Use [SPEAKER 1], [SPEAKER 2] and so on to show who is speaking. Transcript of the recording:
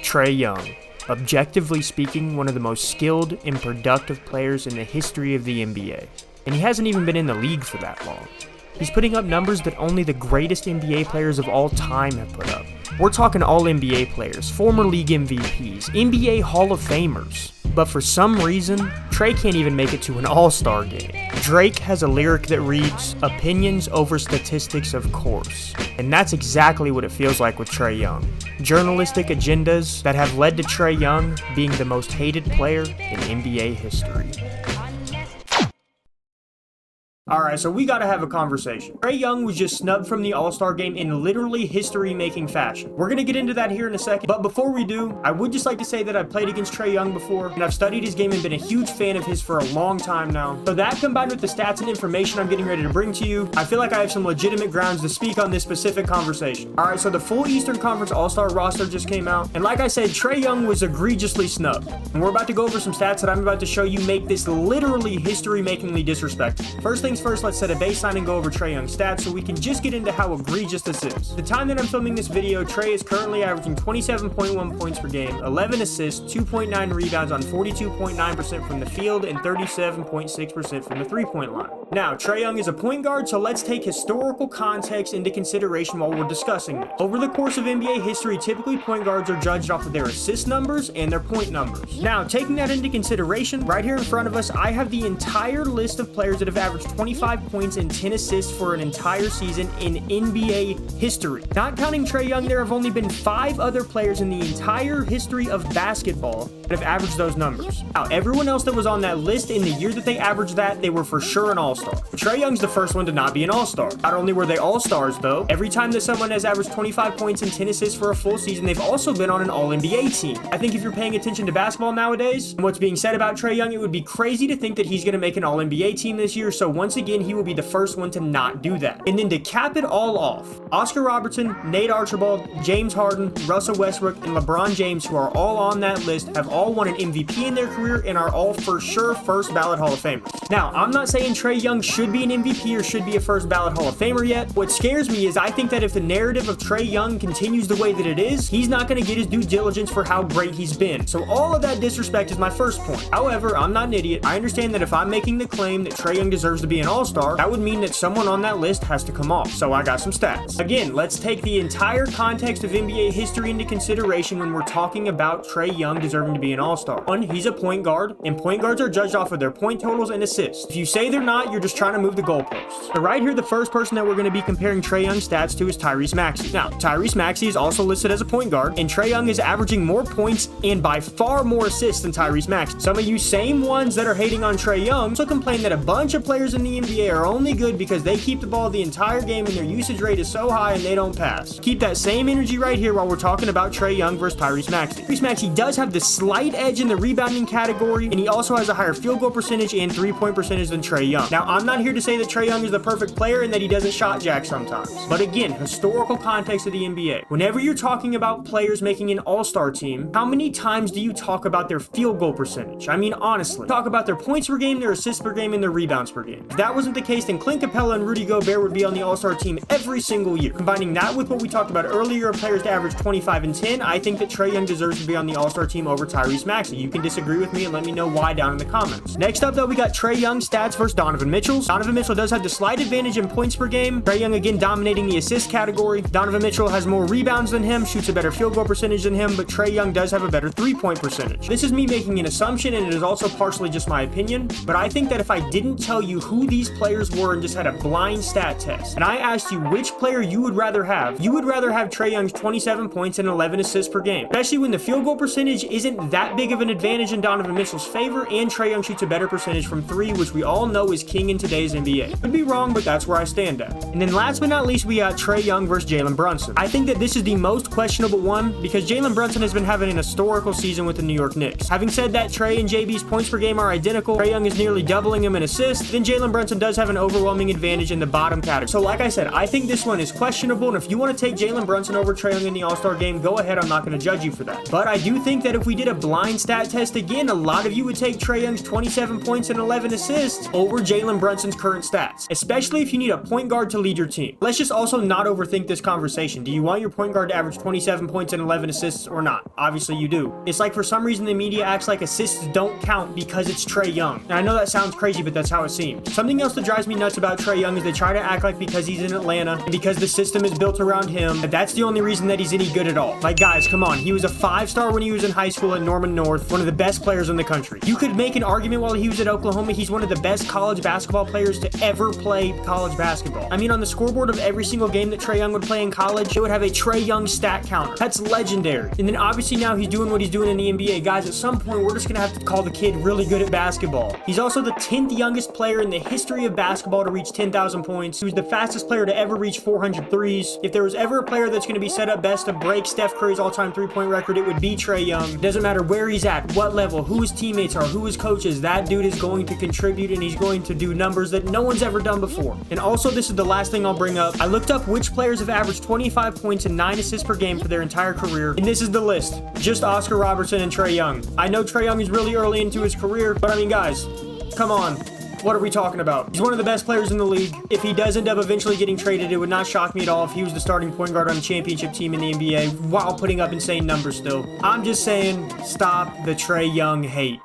[SPEAKER 1] Trae Young, objectively speaking, one of the most skilled and productive players in the history of the NBA. And he hasn't even been in the league for that long. He's putting up numbers that only the greatest NBA players of all time have put up. We're talking all NBA players, former league MVPs, NBA Hall of Famers. But for some reason, Trae can't even make it to an all-star game. Drake has a lyric that reads, "Opinions over statistics, of course." And that's exactly what it feels like with Trae Young. Journalistic agendas that have led to Trae Young being the most hated player in NBA history. Alright, so we gotta have a conversation. Trae Young was just snubbed from the All-Star game in literally history-making fashion. We're gonna get into that here in a second, but before we do, I would just like to say that I've played against Trae Young before, and I've studied his game and been a huge fan of his for a long time now. So that combined with the stats and information I'm getting ready to bring to you, I feel like I have some legitimate grounds to speak on this specific conversation. Alright, so the full Eastern Conference All-Star roster just came out, and like I said, Trae Young was egregiously snubbed. And we're about to go over some stats that I'm about to show you make this literally history-makingly disrespectful. First things first, let's set a baseline and go over Trae Young's stats so we can just get into how egregious this is. The time that I'm filming this video, Trae is currently averaging 27.1 points per game, 11 assists, 2.9 rebounds on 42.9% from the field, and 37.6% from the three-point line. Now, Trae Young is a point guard, so let's take historical context into consideration while we're discussing this. Over the course of NBA history, typically point guards are judged off of their assist numbers and their point numbers. Now, taking that into consideration, right here in front of us, I have the entire list of players that have averaged 25 points and 10 assists for an entire season in NBA history. Not counting Trae Young, there have only been 5 other players in the entire history of basketball that have averaged those numbers. Now, everyone else that was on that list, in the year that they averaged that, they were for sure an all-star. Trae Young's the first one to not be an all-star. Not only were they all-stars, though, every time that someone has averaged 25 points and 10 assists for a full season, they've also been on an all-NBA team. I think if you're paying attention to basketball nowadays, and what's being said about Trae Young, it would be crazy to think that he's going to make an all-NBA team this year, so once again, he will be the first one to not do that. And then to cap it all off, Oscar Robertson, Nate Archibald, James Harden, Russell Westbrook, and LeBron James, who are all on that list, have all won an MVP in their career and are all for sure first ballot Hall of Famers. Now, I'm not saying Trae Young should be an MVP or should be a first ballot Hall of Famer yet. What scares me is I think that if the narrative of Trae Young continues the way that it is, he's not going to get his due diligence for how great he's been. So all of that disrespect is my first point. However, I'm not an idiot. I understand that if I'm making the claim that Trae Young deserves to be an all-star, that would mean that someone on that list has to come off. So I got some stats. Again, let's take the entire context of NBA history into consideration when we're talking about Trae Young deserving to be an all-star. One, he's a point guard, and point guards are judged off of their point totals and assists. If you say they're not, you're just trying to move the goalposts. So right here, the first person that we're going to be comparing Trae Young's stats to is Tyrese Maxey. Now, Tyrese Maxey is also listed as a point guard, and Trae Young is averaging more points and by far more assists than Tyrese Maxey. Some of you same ones that are hating on Trae Young also complain that a bunch of players in the NBA are only good because they keep the ball the entire game and their usage rate is so high and they don't pass. Keep that same energy right here while we're talking about Trae Young versus Tyrese Maxey. Tyrese Maxey does have the slight edge in the rebounding category, and he also has a higher field goal percentage and three-point percentage than Trae Young. Now, I'm not here to say that Trae Young is the perfect player and that he doesn't shot jack sometimes. But again, historical context of the NBA. Whenever you're talking about players making an all-star team, how many times do you talk about their field goal percentage? I mean, honestly, talk about their points per game, their assists per game, and their rebounds per game. If that wasn't the case, then Clint Capella and Rudy Gobert would be on the all-star team every single year. Combining that with what we talked about earlier of players to average 25 and 10, I think that Trae Young deserves to be on the all-star team over Tyrese Maxey. You can disagree with me and let me know why down in the comments. Next up, though, we got Trae Young's stats versus Donovan Mitchell's. Donovan Mitchell does have the slight advantage in points per game. Trae Young again dominating the assist category. Donovan Mitchell has more rebounds than him, shoots a better field goal percentage than him, but Trae Young does have a better three-point percentage. This is me making an assumption, and it is also partially just my opinion, but I think that if I didn't tell you who these players were and just had a blind stat test, and I asked you which player you would rather have Trae Young's 27 points and 11 assists per game, especially when the field goal percentage isn't that big of an advantage in Donovan Mitchell's favor, and Trae Young shoots a better percentage from three, which we all know is king in today's NBA. Could be wrong, but that's where I stand at. And then last but not least, we got Trae Young versus Jalen Brunson. I think that this is the most questionable one because Jalen Brunson has been having an historical season with the New York Knicks. Having said that, Trae and JB's points per game are identical. Trae Young is nearly doubling him in assists, then Jalen Brunson does have an overwhelming advantage in the bottom category. So like I said, I think this one is questionable, and if you want to take Jalen Brunson over Trae Young in the All-Star game, go ahead, I'm not going to judge you for that. But I do think that if we did a blind stat test again, a lot of you would take Trae Young's 27 points and 11 assists over Jalen Jalen Brunson's current stats, especially if you need a point guard to lead your team. Let's just also not overthink this conversation. Do you want your point guard to average 27 points and 11 assists or not? Obviously you do. It's like for some reason the media acts like assists don't count because it's Trae Young. And I know that sounds crazy, but that's how it seems. Something else that drives me nuts about Trae Young is they try to act like because he's in Atlanta and because the system is built around him, that's the only reason that he's any good at all. Like, guys, come on. He was a 5-star when he was in high school at Norman North, one of the best players in the country. You could make an argument while he was at Oklahoma, he's one of the best college basketball players to ever play college basketball. I mean, on the scoreboard of every single game that Trae Young would play in college, it would have a Trae Young stat counter. That's legendary. And then obviously now he's doing what he's doing in the NBA. Guys, at some point, we're just gonna have to call the kid really good at basketball. He's also the 10th youngest player in the history of basketball to reach 10,000 points. He was the fastest player to ever reach 400 threes. If there was ever a player that's gonna be set up best to break Steph Curry's all-time three-point record, it would be Trae Young. It doesn't matter where he's at, what level, who his teammates are, who his coaches, that dude is going to contribute and he's going to do numbers that no one's ever done before. And also, this is the last thing I'll bring up. I looked up which players have averaged 25 points and 9 assists per game for their entire career, and this is the list. Just Oscar Robertson and Trae Young. I know Trae Young is really early into his career, but I mean, guys, come on. What are we talking about? He's one of the best players in the league. If he does end up eventually getting traded, it would not shock me at all if he was the starting point guard on a championship team in the NBA while putting up insane numbers still. I'm just saying, stop the Trae Young hate.